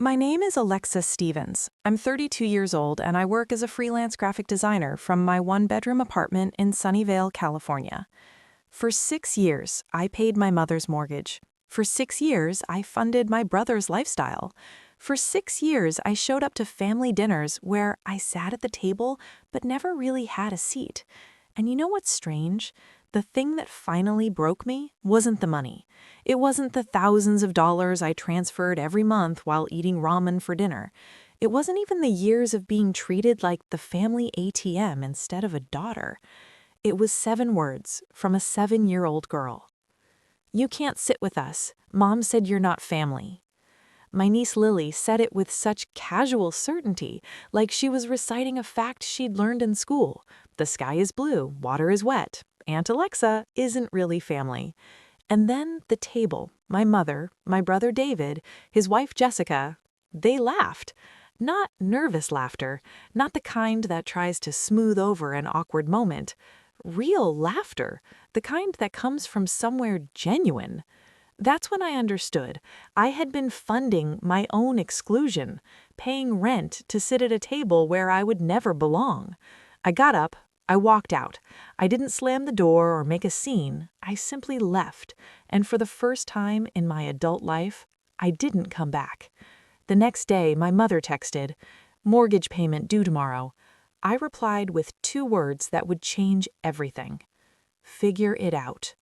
My name is Alexa Stevens. I'm 32 years old and I work as a freelance graphic designer from my one-bedroom apartment in Sunnyvale, California. For 6 years, I paid my mother's mortgage. For 6 years, I funded my brother's lifestyle. For 6 years, I showed up to family dinners where I sat at the table but never really had a seat. And you know what's strange? The thing that finally broke me wasn't the money. It wasn't the thousands of dollars I transferred every month while eating ramen for dinner. It wasn't even the years of being treated like the family ATM instead of a daughter. It was 7 words from a 7-year-old girl. "You can't sit with us. Mom said you're not family." My niece Lily said it with such casual certainty, like she was reciting a fact she'd learned in school. The sky is blue, water is wet. Aunt Alexa isn't really family. And then the table, my mother, my brother David, his wife Jessica, they laughed. Not nervous laughter, not the kind that tries to smooth over an awkward moment. Real laughter, the kind that comes from somewhere genuine. That's when I understood. I had been funding my own exclusion, paying rent to sit at a table where I would never belong. I got up. I walked out. I didn't slam the door or make a scene. I simply left. And for the first time in my adult life, I didn't come back. The next day, my mother texted, "Mortgage payment due tomorrow." I replied with 2 words that would change everything. Figure it out.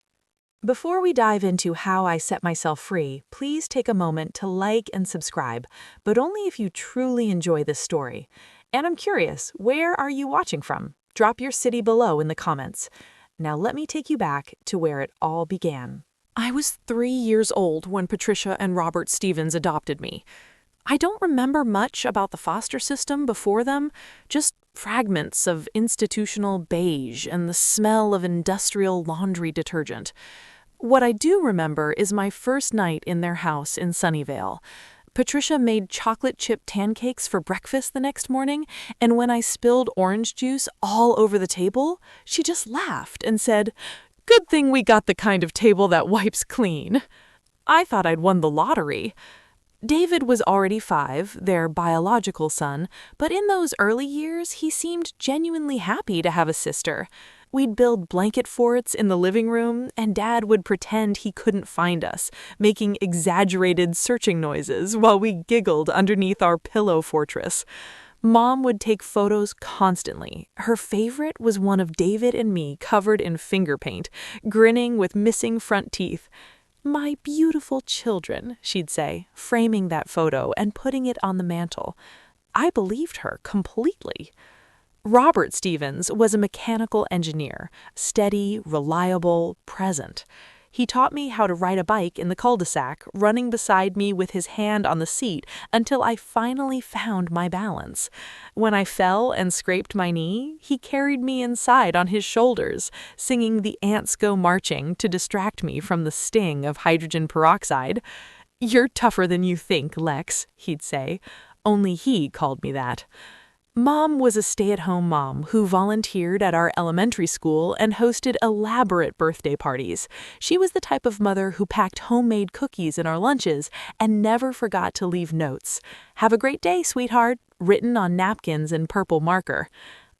Before we dive into how I set myself free, please take a moment to like and subscribe, but only if you truly enjoy this story. And I'm curious, where are you watching from? Drop your city below in the comments. Now let me take you back to where it all began. I was 3 years old when Patricia and Robert Stevens adopted me. I don't remember much about the foster system before them, just fragments of institutional beige and the smell of industrial laundry detergent. What I do remember is my first night in their house in Sunnyvale. Patricia made chocolate chip pancakes for breakfast the next morning, and when I spilled orange juice all over the table, she just laughed and said, "Good thing we got the kind of table that wipes clean." I thought I'd won the lottery. David was already 5, their biological son, but in those early years, he seemed genuinely happy to have a sister. We'd build blanket forts in the living room, and Dad would pretend he couldn't find us, making exaggerated searching noises while we giggled underneath our pillow fortress. Mom would take photos constantly. Her favorite was one of David and me covered in finger paint, grinning with missing front teeth. "My beautiful children," she'd say, framing that photo and putting it on the mantel. I believed her completely. Robert Stevens was a mechanical engineer, steady, reliable, present. He taught me how to ride a bike in the cul-de-sac, running beside me with his hand on the seat until I finally found my balance. When I fell and scraped my knee, he carried me inside on his shoulders, singing "The Ants Go Marching" to distract me from the sting of hydrogen peroxide. "You're tougher than you think, Lex," he'd say. Only he called me that. Mom was a stay-at-home mom who volunteered at our elementary school and hosted elaborate birthday parties. She was the type of mother who packed homemade cookies in our lunches and never forgot to leave notes. "Have a great day, sweetheart," written on napkins in purple marker.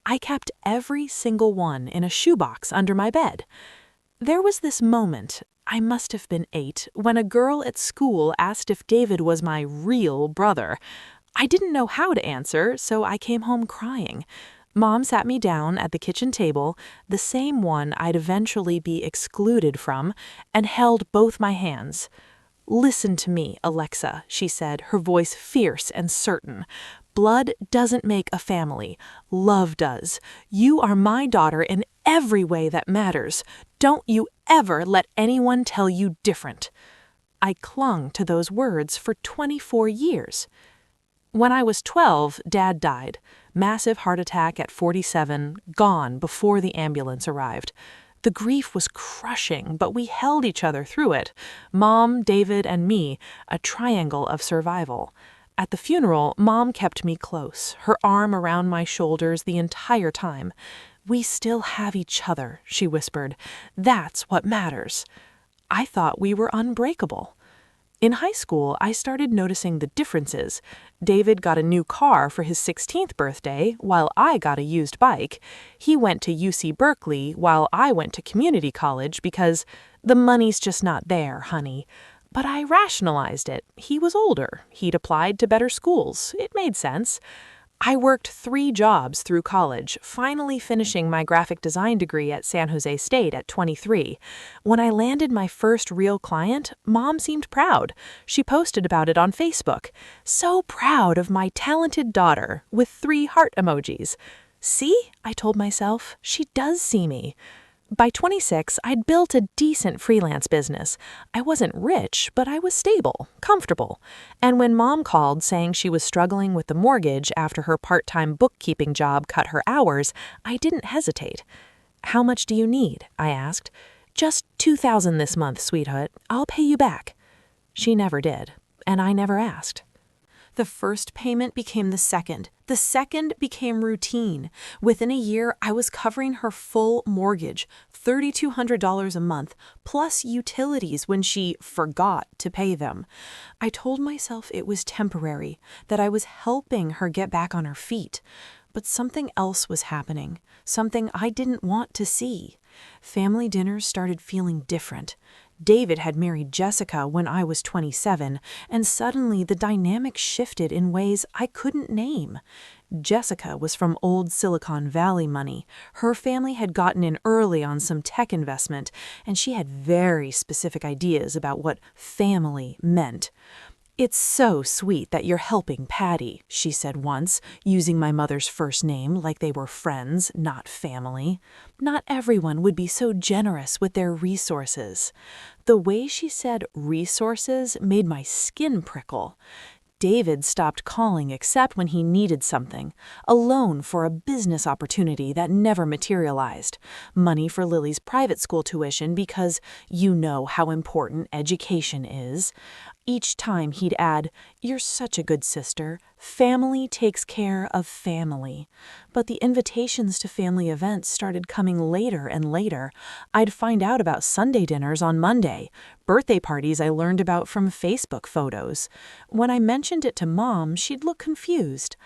I kept every single one in a shoebox under my bed. There was this moment, I must have been 8, when a girl at school asked if David was my real brother. I didn't know how to answer, so I came home crying. Mom sat me down at the kitchen table, the same one I'd eventually be excluded from, and held both my hands. "Listen to me, Alexa," she said, her voice fierce and certain. "Blood doesn't make a family. Love does. You are my daughter in every way that matters. Don't you ever let anyone tell you different." I clung to those words for 24 years. When I was 12, Dad died. Massive heart attack at 47, gone before the ambulance arrived. The grief was crushing, but we held each other through it. Mom, David, and me, a triangle of survival. At the funeral, Mom kept me close, her arm around my shoulders the entire time. "We still have each other," she whispered. "That's what matters." I thought we were unbreakable. In high school, I started noticing the differences. David got a new car for his 16th birthday, while I got a used bike. He went to UC Berkeley, while I went to community college because the money's just not there, honey. But I rationalized it. He was older. He'd applied to better schools. It made sense. I worked 3 jobs through college, finally finishing my graphic design degree at San Jose State at 23. When I landed my first real client, Mom seemed proud. She posted about it on Facebook. "So proud of my talented daughter," with 3 heart emojis. "See?" I told myself. "She does see me." By 26, I'd built a decent freelance business. I wasn't rich, but I was stable, comfortable. And when Mom called saying she was struggling with the mortgage after her part-time bookkeeping job cut her hours, I didn't hesitate. "How much do you need?" I asked. "Just $2,000 this month, sweetheart. I'll pay you back." She never did, and I never asked. The first payment became the second. The second became routine. Within a year, I was covering her full mortgage, $3,200 a month, plus utilities when she forgot to pay them. I told myself it was temporary, that I was helping her get back on her feet. But something else was happening, something I didn't want to see. Family dinners started feeling different. David had married Jessica when I was 27, and suddenly the dynamic shifted in ways I couldn't name. Jessica was from old Silicon Valley money. Her family had gotten in early on some tech investment, and she had very specific ideas about what family meant. "It's so sweet that you're helping Patty," she said once, using my mother's first name like they were friends, not family. "Not everyone would be so generous with their resources." The way she said resources made my skin prickle. David stopped calling except when he needed something, a loan for a business opportunity that never materialized, money for Lily's private school tuition because you know how important education is. Each time he'd add, "You're such a good sister. Family takes care of family." But the invitations to family events started coming later and later. I'd find out about Sunday dinners on Monday, birthday parties I learned about from Facebook photos. When I mentioned it to Mom, she'd look confused.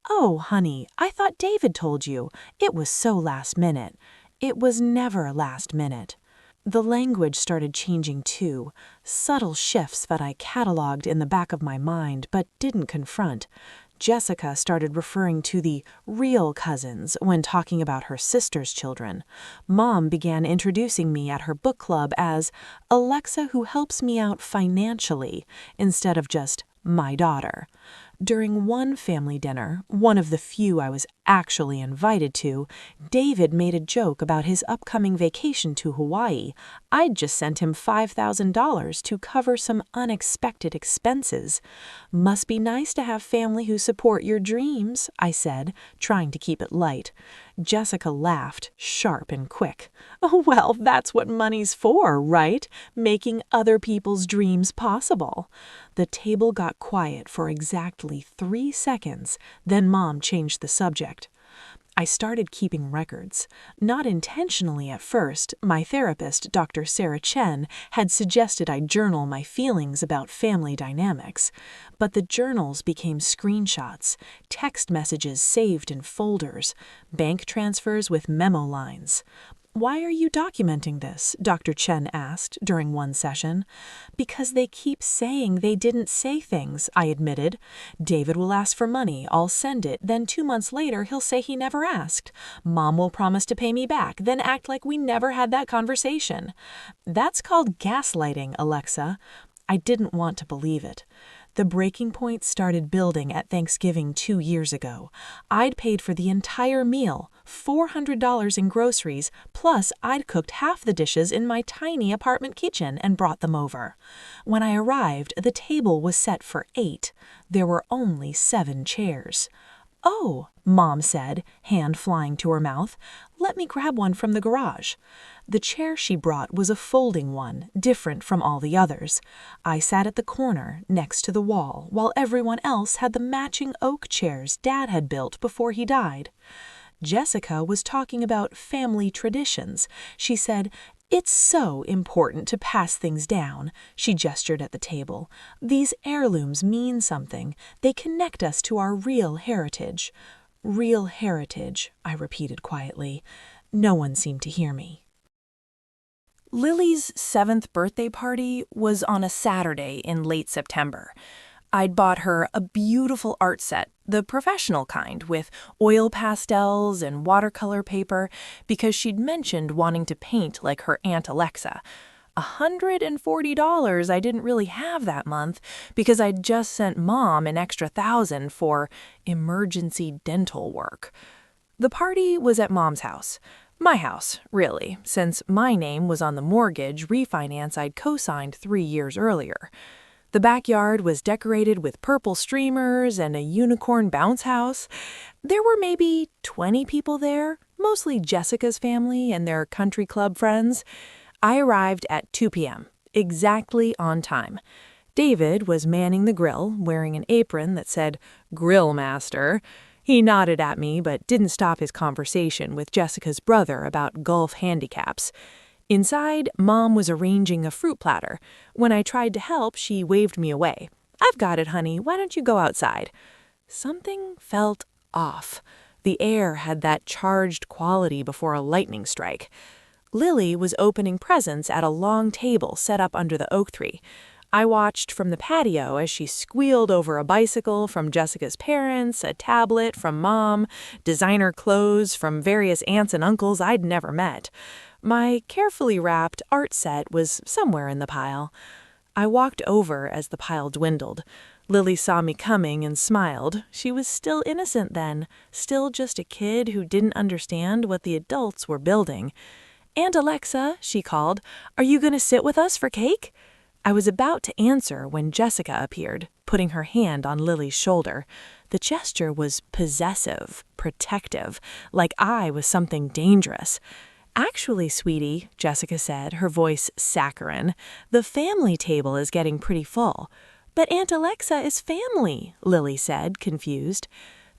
"Oh, honey, I thought David told you. It was so last minute." It was never last minute. The language started changing too, subtle shifts that I cataloged in the back of my mind but didn't confront. Jessica started referring to the real cousins when talking about her sister's children. Mom began introducing me at her book club as Alexa who helps me out financially instead of just my daughter. During one family dinner, one of the few I was actually invited to, David made a joke about his upcoming vacation to Hawaii. I'd just sent him $5,000 to cover some unexpected expenses. "Must be nice to have family who support your dreams," I said, trying to keep it light. Jessica laughed, sharp and quick. "Oh, well, that's what money's for, right? Making other people's dreams possible." The table got quiet for exactly 3 seconds, then Mom changed the subject. I started keeping records. Not intentionally at first, my therapist, Dr. Sarah Chen, had suggested I journal my feelings about family dynamics. But the journals became screenshots, text messages saved in folders, bank transfers with memo lines. "Why are you documenting this?" Dr. Chen asked during one session. "Because they keep saying they didn't say things," I admitted. "David will ask for money, I'll send it, then 2 months later he'll say he never asked. Mom will promise to pay me back, then act like we never had that conversation." "That's called gaslighting, Alexa." I didn't want to believe it. The breaking point started building at Thanksgiving 2 years ago. I'd paid for the entire meal, $400 in groceries, plus I'd cooked half the dishes in my tiny apartment kitchen and brought them over. When I arrived, the table was set for 8. There were only 7 chairs. "Oh," Mom said, hand flying to her mouth, "let me grab one from the garage." The chair she brought was a folding one, different from all the others. I sat at the corner, next to the wall, while everyone else had the matching oak chairs Dad had built before he died. Jessica was talking about family traditions. She said, It's so important to pass things down, she gestured at the table. These heirlooms mean something. They connect us to our real heritage. Real heritage, I repeated quietly. No one seemed to hear me. Lily's 7th birthday party was on a Saturday in late September. I'd bought her a beautiful art set, the professional kind, with oil pastels and watercolor paper, because she'd mentioned wanting to paint like her Aunt Alexa. $140 I didn't really have that month because I'd just sent Mom an extra $1,000 for emergency dental work. The party was at Mom's house. My house, really, since my name was on the mortgage refinance I'd co-signed 3 years earlier. The backyard was decorated with purple streamers and a unicorn bounce house. There were maybe 20 people there, mostly Jessica's family and their country club friends. I arrived at 2 p.m., exactly on time. David was manning the grill, wearing an apron that said, "Grill Master." He nodded at me but didn't stop his conversation with Jessica's brother about golf handicaps. Inside, Mom was arranging a fruit platter. When I tried to help, she waved me away. "I've got it, honey. Why don't you go outside?" Something felt off. The air had that charged quality before a lightning strike. Lily was opening presents at a long table set up under the oak tree. I watched from the patio as she squealed over a bicycle from Jessica's parents, a tablet from Mom, designer clothes from various aunts and uncles I'd never met. My carefully wrapped art set was somewhere in the pile. I walked over as the pile dwindled. Lily saw me coming and smiled. She was still innocent then, still just a kid who didn't understand what the adults were building. "Aunt Alexa," she called, "are you going to sit with us for cake?" I was about to answer when Jessica appeared, putting her hand on Lily's shoulder. The gesture was possessive, protective, like I was something dangerous. "Actually, sweetie," Jessica said, her voice saccharine, "the family table is getting pretty full." "But Aunt Alexa is family," Lily said, confused.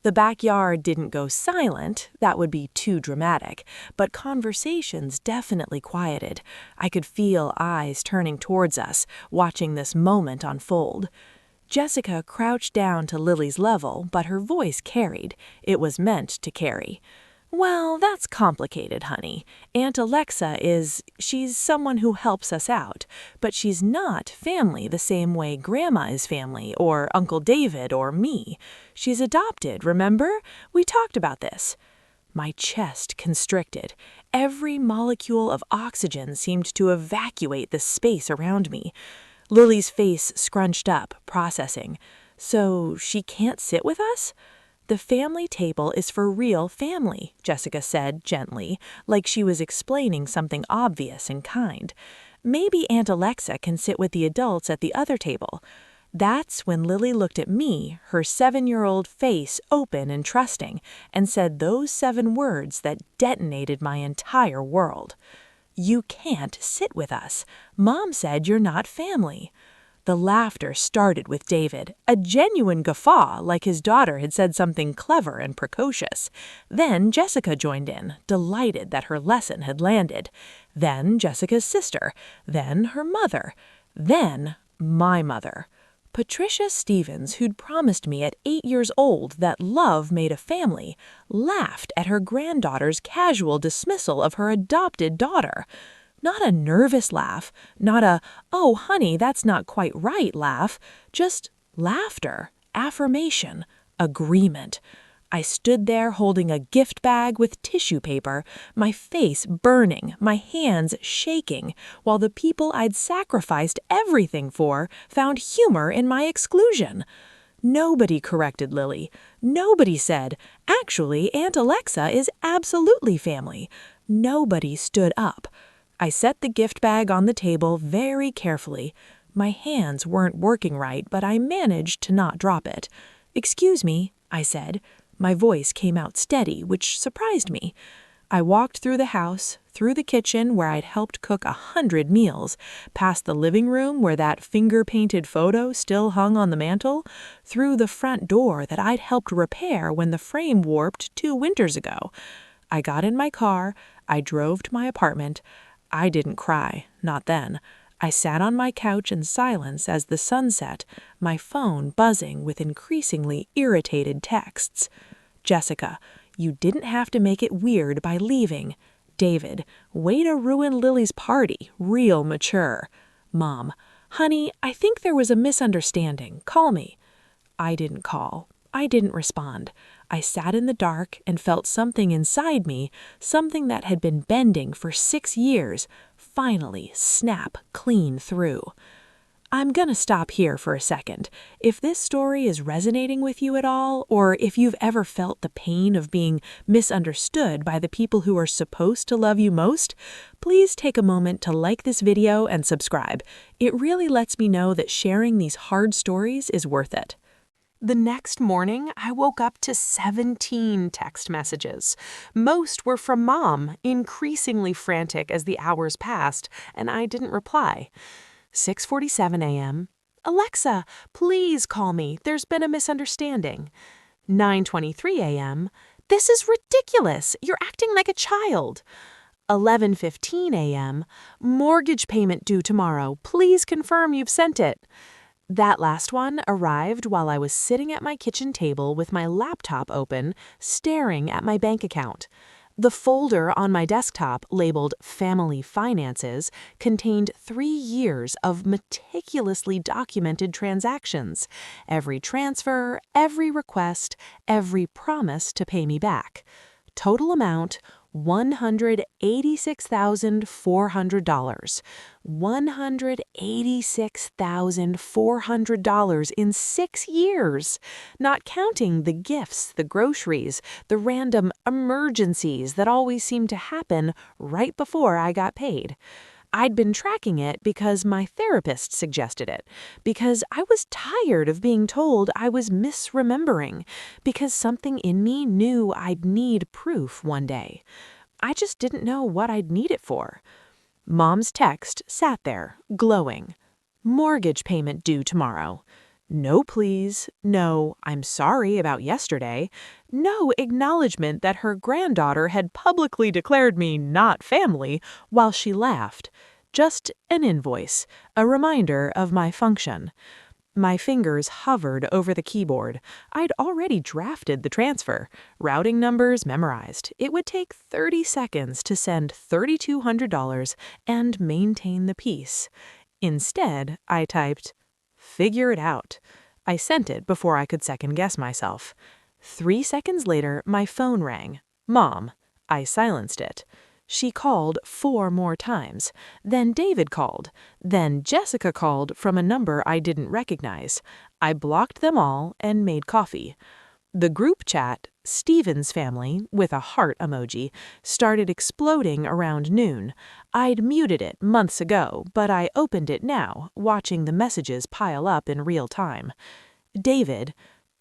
The backyard didn't go silent, that would be too dramatic, but conversations definitely quieted. I could feel eyes turning towards us, watching this moment unfold. Jessica crouched down to Lily's level, but her voice carried. It was meant to carry. "Well, that's complicated, honey. Aunt Alexa she's someone who helps us out, but she's not family the same way Grandma is family, or Uncle David, or me. She's adopted, remember? We talked about this." My chest constricted. Every molecule of oxygen seemed to evacuate the space around me. Lily's face scrunched up, processing. "So she can't sit with us?" "The family table is for real family," Jessica said gently, like she was explaining something obvious and kind. "Maybe Aunt Alexa can sit with the adults at the other table." That's when Lily looked at me, her 7-year-old face open and trusting, and said those 7 words that detonated my entire world. "You can't sit with us. Mom said you're not family." The laughter started with David, a genuine guffaw like his daughter had said something clever and precocious. Then Jessica joined in, delighted that her lesson had landed. Then Jessica's sister. Then her mother. Then my mother. Patricia Stevens, who'd promised me at 8 years old that love made a family, laughed at her granddaughter's casual dismissal of her adopted daughter. Not a nervous laugh, not a, "Oh, honey, that's not quite right" laugh, just laughter, affirmation, agreement. I stood there holding a gift bag with tissue paper, my face burning, my hands shaking, while the people I'd sacrificed everything for found humor in my exclusion. Nobody corrected Lily. Nobody said, "Actually, Aunt Alexa is absolutely family." Nobody stood up. I set the gift bag on the table very carefully. My hands weren't working right, but I managed to not drop it. "Excuse me," I said. My voice came out steady, which surprised me. I walked through the house, through the kitchen where I'd helped cook 100 meals, past the living room where that finger-painted photo still hung on the mantel, through the front door that I'd helped repair when the frame warped 2 winters ago. I got in my car, I drove to my apartment. I didn't cry, not then. I sat on my couch in silence as the sun set, my phone buzzing with increasingly irritated texts. Jessica, you didn't have to make it weird by leaving. David, way to ruin Lily's party, real mature. Mom, honey, I think there was a misunderstanding. Call me. I didn't call. I didn't respond. I sat in the dark and felt something inside me, something that had been bending for 6 years, finally snap clean through. I'm gonna stop here for a second. If this story is resonating with you at all, or if you've ever felt the pain of being misunderstood by the people who are supposed to love you most, please take a moment to like this video and subscribe. It really lets me know that sharing these hard stories is worth it. The next morning, I woke up to 17 text messages. Most were from Mom, increasingly frantic as the hours passed, and I didn't reply. 6:47 a.m. Alexa, please call me. There's been a misunderstanding. 9:23 a.m. This is ridiculous. You're acting like a child. 11:15 a.m. Mortgage payment due tomorrow. Please confirm you've sent it. That last one arrived while I was sitting at my kitchen table with my laptop open, staring at my bank account. The folder on my desktop labeled Family Finances contained 3 years of meticulously documented transactions, every transfer, every request, every promise to pay me back. Total amount, $186,400. $186,400 in 6 years, not counting the gifts, the groceries, the random emergencies that always seemed to happen right before I got paid. I'd been tracking it because my therapist suggested it, because I was tired of being told I was misremembering, because something in me knew I'd need proof one day. I just didn't know what I'd need it for. Mom's text sat there, glowing. Mortgage payment due tomorrow. No, please. No, I'm sorry about yesterday. No acknowledgement that her granddaughter had publicly declared me not family while she laughed. Just an invoice, a reminder of my function. My fingers hovered over the keyboard. I'd already drafted the transfer, routing numbers memorized. It would take 30 seconds to send $3,200 and maintain the peace. Instead, I typed, "Figure it out." I sent it before I could second-guess myself. 3 seconds later, my phone rang. Mom. I silenced it. She called 4 more times. Then David called. Then Jessica called from a number I didn't recognize. I blocked them all and made coffee. The group chat, Steven's family, with a heart emoji, started exploding around noon. I'd muted it months ago, but I opened it now, watching the messages pile up in real time. David,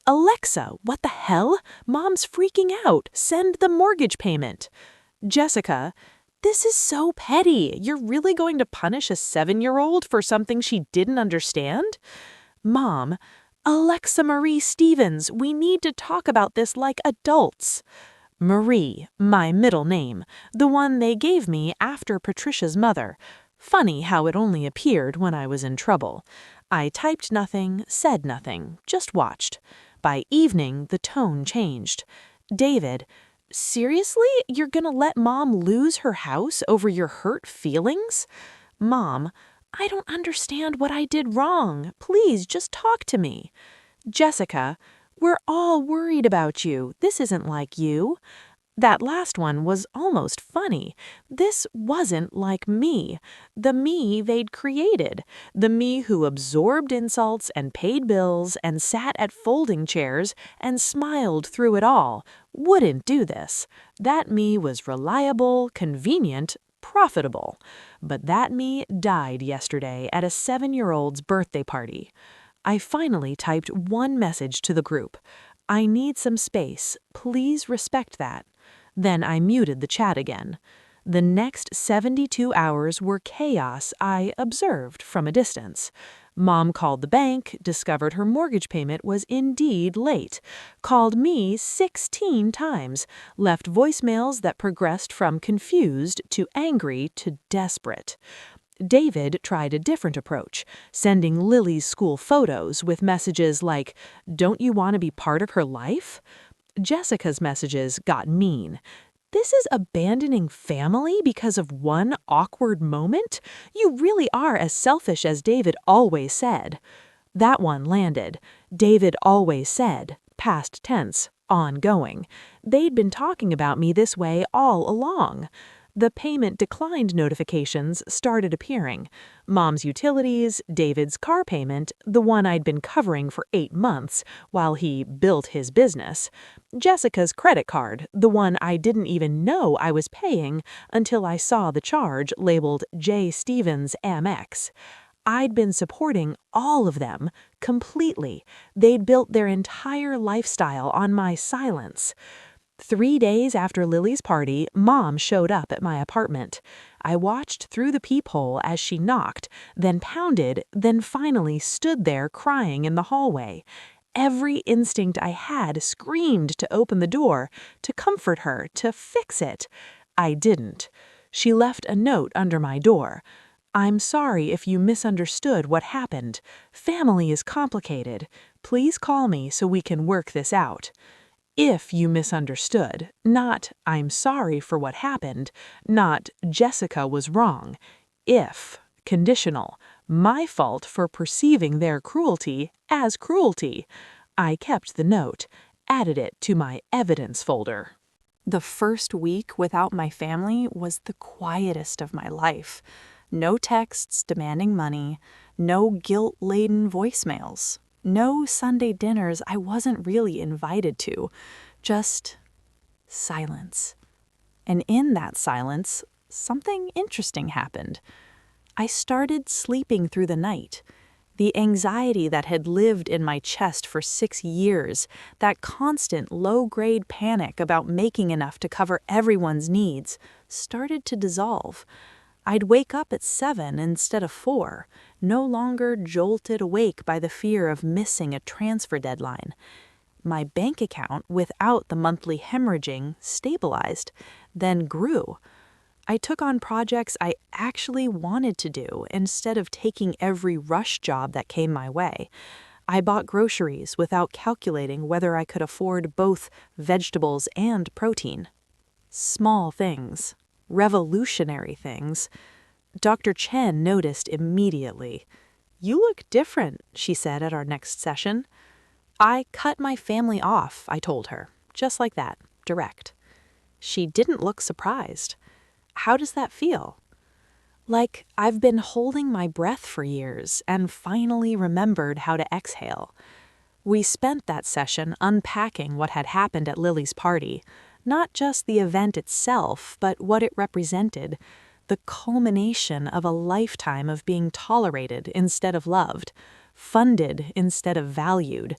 Alexa, what the hell? Mom's freaking out. Send the mortgage payment. Jessica, this is so petty. You're really going to punish a 7-year-old for something she didn't understand? Mom, Alexa Marie Stevens, we need to talk about this like adults. Marie, my middle name, the one they gave me after Patricia's mother. Funny how it only appeared when I was in trouble. I typed nothing, said nothing, just watched. By evening, the tone changed. David, seriously? You're gonna let Mom lose her house over your hurt feelings? Mom, I don't understand what I did wrong. Please, just talk to me. Jessica, we're all worried about you. This isn't like you. That last one was almost funny. This wasn't like me. The me they'd created. The me who absorbed insults and paid bills and sat at folding chairs and smiled through it all. Wouldn't do this. That me was reliable, convenient, profitable. But that me died yesterday at a 7-year-old's birthday party. I finally typed one message to the group. I need some space. Please respect that. Then I muted the chat again. The next 72 hours were chaos I observed from a distance. Mom called the bank, discovered her mortgage payment was indeed late, called me 16 times, left voicemails that progressed from confused to angry to desperate. David tried a different approach, sending Lily's school photos with messages like, "Don't you want to be part of her life?" Jessica's messages got mean. "This is abandoning family because of one awkward moment? You really are as selfish as David always said." That one landed. David always said, past tense, ongoing. They'd been talking about me this way all along. The payment declined notifications started appearing. Mom's utilities, David's car payment, the one I'd been covering for 8 months while he built his business. Jessica's credit card, the one I didn't even know I was paying until I saw the charge labeled J. Stevens Amex. I'd been supporting all of them completely. They'd built their entire lifestyle on my silence. 3 days after Lily's party, Mom showed up at my apartment. I watched through the peephole as she knocked, then pounded, then finally stood there crying in the hallway. Every instinct I had screamed to open the door, to comfort her, to fix it. I didn't. She left a note under my door. "I'm sorry if you misunderstood what happened. Family is complicated. Please call me so we can work this out." If you misunderstood, not "I'm sorry for what happened," not "Jessica was wrong." If, conditional, my fault for perceiving their cruelty as cruelty. I kept the note, added it to my evidence folder. The first week without my family was the quietest of my life. No texts demanding money, no guilt-laden voicemails. No Sunday dinners I wasn't really invited to, just silence. And in that silence, something interesting happened. I started sleeping through the night. The anxiety that had lived in my chest for 6 years, that constant low-grade panic about making enough to cover everyone's needs, started to dissolve. I'd wake up at 7 instead of 4, no longer jolted awake by the fear of missing a transfer deadline. My bank account, without the monthly hemorrhaging, stabilized, then grew. I took on projects I actually wanted to do instead of taking every rush job that came my way. I bought groceries without calculating whether I could afford both vegetables and protein. Small things. Revolutionary things. Dr. Chen noticed immediately. "You look different," she said at our next session. "I cut my family off," I told her, just like that, direct. She didn't look surprised. "How does that feel?" "Like I've been holding my breath for years and finally remembered how to exhale." We spent that session unpacking what had happened at Lily's party. Not just the event itself, but what it represented, the culmination of a lifetime of being tolerated instead of loved, funded instead of valued.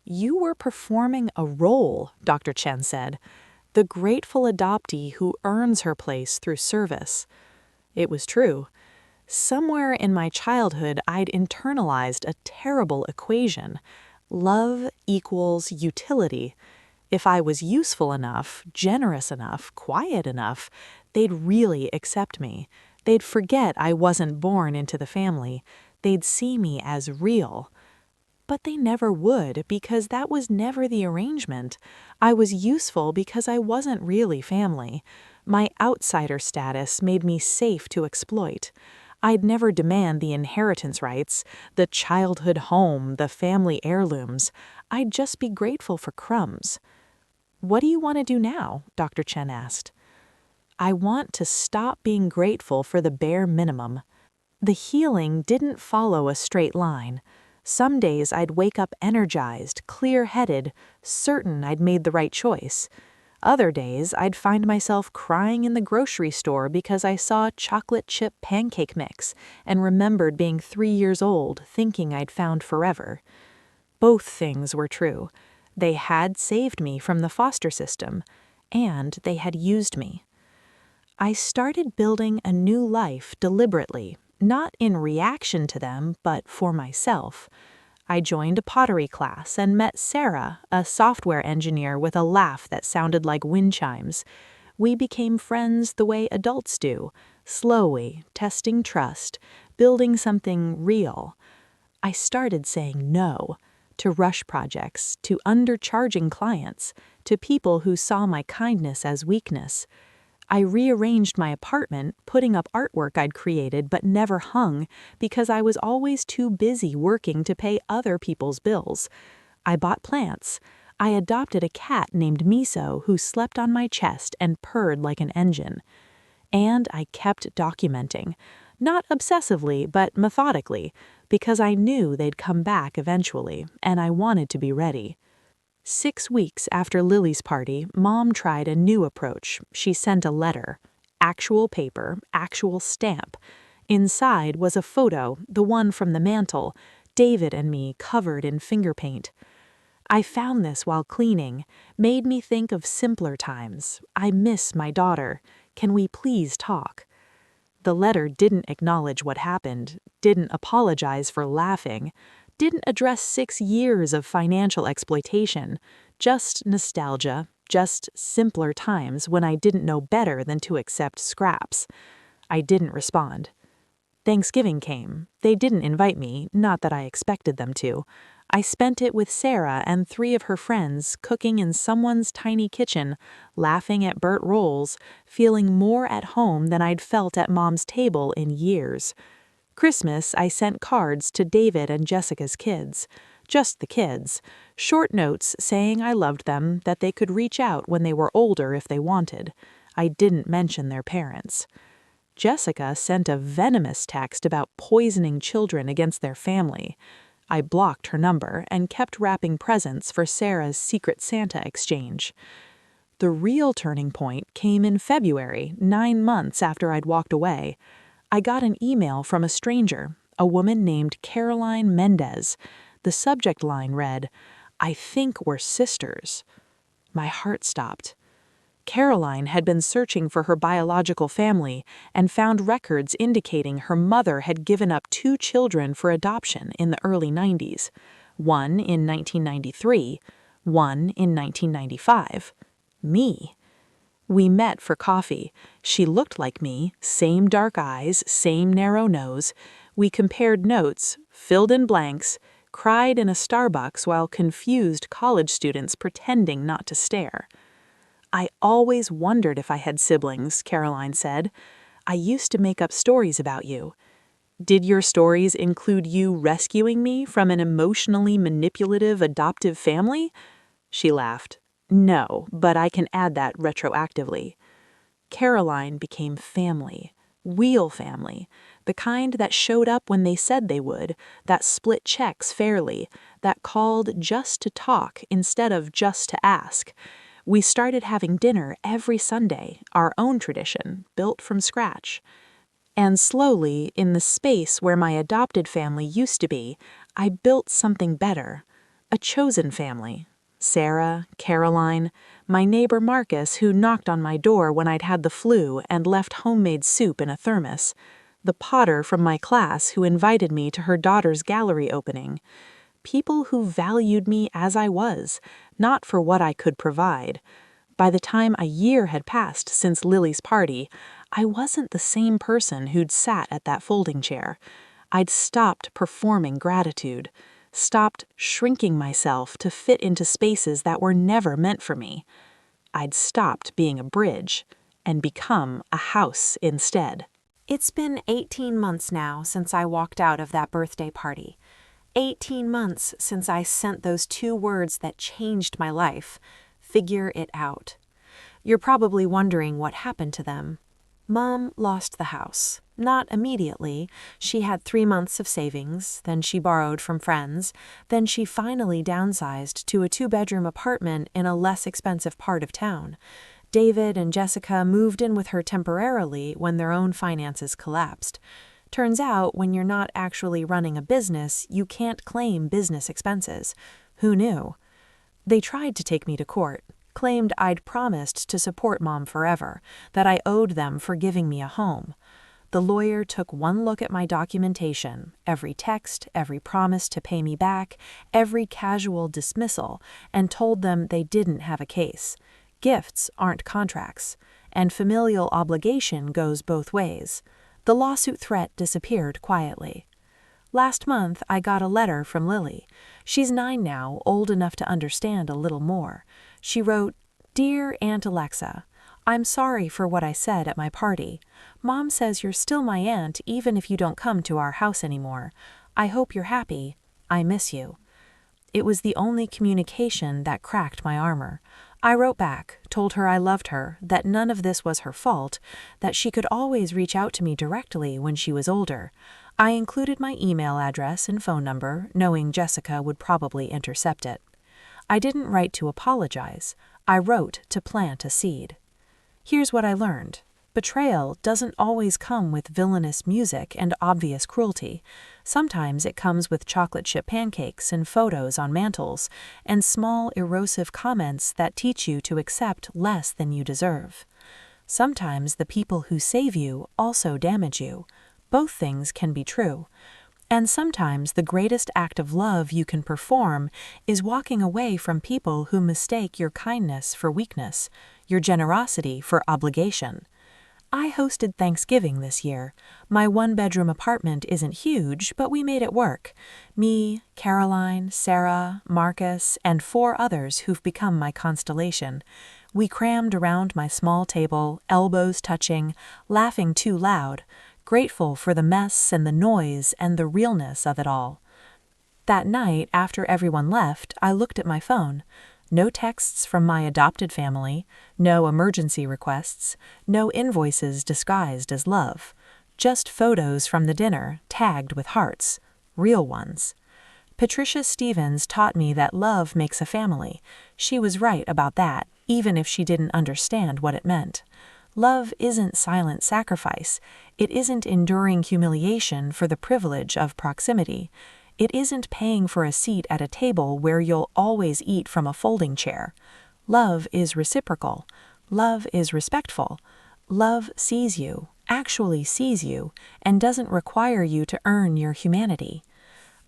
"You were performing a role," Dr. Chen said, "the grateful adoptee who earns her place through service." It was true. Somewhere in my childhood, I'd internalized a terrible equation. Love equals utility. If I was useful enough, generous enough, quiet enough, they'd really accept me. They'd forget I wasn't born into the family. They'd see me as real. But they never would, because that was never the arrangement. I was useful because I wasn't really family. My outsider status made me safe to exploit. I'd never demand the inheritance rights, the childhood home, the family heirlooms. I'd just be grateful for crumbs. "What do you want to do now?" Dr. Chen asked. "I want to stop being grateful for the bare minimum." The healing didn't follow a straight line. Some days I'd wake up energized, clear-headed, certain I'd made the right choice. Other days I'd find myself crying in the grocery store because I saw chocolate chip pancake mix and remembered being 3 years old, thinking I'd found forever. Both things were true. They had saved me from the foster system, and they had used me. I started building a new life deliberately, Not in reaction to them, but for myself. I joined a pottery class and met Sarah, a software engineer with a laugh that sounded like wind chimes. We became friends the way adults do, slowly, testing trust, building something real. I started saying no to rush projects, to undercharging clients, to people who saw my kindness as weakness. I rearranged my apartment, putting up artwork I'd created but never hung because I was always too busy working to pay other people's bills. I bought plants. I adopted a cat named Miso who slept on my chest and purred like an engine. And I kept documenting, not obsessively but methodically, because I knew they'd come back eventually, and I wanted to be ready. 6 weeks after Lily's party, Mom tried a new approach. She sent a letter. Actual paper, actual stamp. Inside was a photo, the one from the mantel, David and me covered in finger paint. I found this while cleaning, made me think of simpler times. I miss my daughter. Can we please talk? The letter didn't acknowledge what happened, didn't apologize for laughing, didn't address 6 years of financial exploitation, just nostalgia, just simpler times when I didn't know better than to accept scraps. I didn't respond. Thanksgiving came. They didn't invite me, not that I expected them to. I spent it with Sarah and 3 of her friends, cooking in someone's tiny kitchen, laughing at burnt rolls, feeling more at home than I'd felt at Mom's table in years. Christmas, I sent cards to David and Jessica's kids. Just the kids. Short notes saying I loved them, that they could reach out when they were older if they wanted. I didn't mention their parents. Jessica sent a venomous text about poisoning children against their family. I blocked her number and kept wrapping presents for Sarah's Secret Santa exchange. The real turning point came in February, 9 months after I'd walked away. I got an email from a stranger, a woman named Caroline Mendez. The subject line read, "I think we're sisters." My heart stopped. Caroline had been searching for her biological family and found records indicating her mother had given up 2 children for adoption in the early 90s, one in 1993, one in 1995. Me. We met for coffee. She looked like me, same dark eyes, same narrow nose. We compared notes, filled in blanks, cried in a Starbucks while confused college students pretending not to stare. "I always wondered if I had siblings," Caroline said. "I used to make up stories about you. Did your stories include you rescuing me from an emotionally manipulative adoptive family?" She laughed. "No, but I can add that retroactively." Caroline became family, real family, the kind that showed up when they said they would, that split checks fairly, that called just to talk instead of just to ask. We started having dinner every Sunday, our own tradition, built from scratch. And slowly, in the space where my adopted family used to be, I built something better, a chosen family. Sarah, Caroline, my neighbor Marcus who knocked on my door when I'd had the flu and left homemade soup in a thermos, the potter from my class who invited me to her daughter's gallery opening. People who valued me as I was, not for what I could provide. By the time a year had passed since Lily's party, I wasn't the same person who'd sat at that folding chair. I'd stopped performing gratitude, stopped shrinking myself to fit into spaces that were never meant for me. I'd stopped being a bridge and become a house instead. It's been 18 months now since I walked out of that birthday party. 18 months since I sent those 2 words that changed my life. Figure it out. You're probably wondering what happened to them. Mom lost the house. Not immediately. She had 3 months of savings, then she borrowed from friends, then she finally downsized to a 2-bedroom apartment in a less expensive part of town. David and Jessica moved in with her temporarily when their own finances collapsed. Turns out, when you're not actually running a business, you can't claim business expenses. Who knew? They tried to take me to court, claimed I'd promised to support Mom forever, that I owed them for giving me a home. The lawyer took one look at my documentation, every text, every promise to pay me back, every casual dismissal, and told them they didn't have a case. Gifts aren't contracts, and familial obligation goes both ways. The lawsuit threat disappeared quietly. Last month, I got a letter from Lily. She's 9 now, old enough to understand a little more. She wrote, "Dear Aunt Alexa, I'm sorry for what I said at my party. Mom says you're still my aunt even if you don't come to our house anymore. I hope you're happy. I miss you." It was the only communication that cracked my armor. I wrote back, told her I loved her, that none of this was her fault, that she could always reach out to me directly when she was older. I included my email address and phone number, knowing Jessica would probably intercept it. I didn't write to apologize. I wrote to plant a seed. Here's what I learned. Betrayal doesn't always come with villainous music and obvious cruelty. Sometimes it comes with chocolate chip pancakes and photos on mantles, and small erosive comments that teach you to accept less than you deserve. Sometimes the people who save you also damage you. Both things can be true. And sometimes the greatest act of love you can perform is walking away from people who mistake your kindness for weakness, your generosity for obligation. I hosted Thanksgiving this year. My one-bedroom apartment isn't huge, but we made it work. Me, Caroline, Sarah, Marcus, and 4 others who've become my constellation. We crammed around my small table, elbows touching, laughing too loud, grateful for the mess and the noise and the realness of it all. That night, after everyone left, I looked at my phone. No texts from my adopted family, no emergency requests, no invoices disguised as love. Just photos from the dinner, tagged with hearts. Real ones. Patricia Stevens taught me that love makes a family. She was right about that, even if she didn't understand what it meant. Love isn't silent sacrifice. It isn't enduring humiliation for the privilege of proximity. It isn't paying for a seat at a table where you'll always eat from a folding chair. Love is reciprocal. Love is respectful. Love sees you, actually sees you, and doesn't require you to earn your humanity.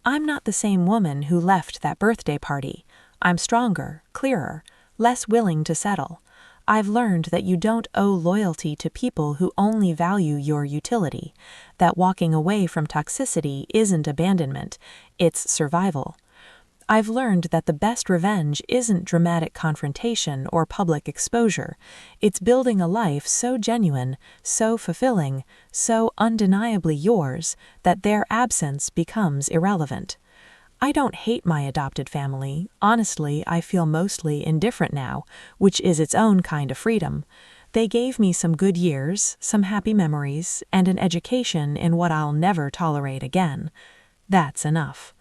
I'm not the same woman who left that birthday party. I'm stronger, clearer, less willing to settle. I've learned that you don't owe loyalty to people who only value your utility, that walking away from toxicity isn't abandonment, it's survival. I've learned that the best revenge isn't dramatic confrontation or public exposure. It's building a life so genuine, so fulfilling, so undeniably yours that their absence becomes irrelevant. I don't hate my adopted family. Honestly, I feel mostly indifferent now, which is its own kind of freedom. They gave me some good years, some happy memories, and an education in what I'll never tolerate again. That's enough.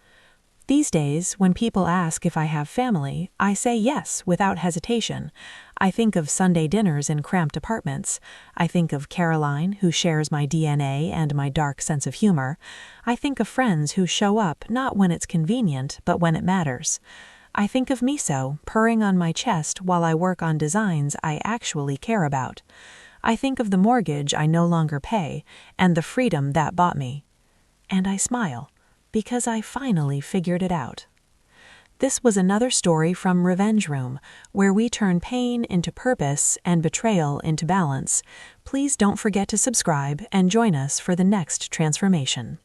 These days, when people ask if I have family, I say yes without hesitation. I think of Sunday dinners in cramped apartments. I think of Caroline, who shares my DNA and my dark sense of humor. I think of friends who show up not when it's convenient, but when it matters. I think of Miso purring on my chest while I work on designs I actually care about. I think of the mortgage I no longer pay and the freedom that bought me. And I smile, because I finally figured it out. This was another story from Revenge Room, where we turn pain into purpose and betrayal into balance. Please don't forget to subscribe and join us for the next transformation.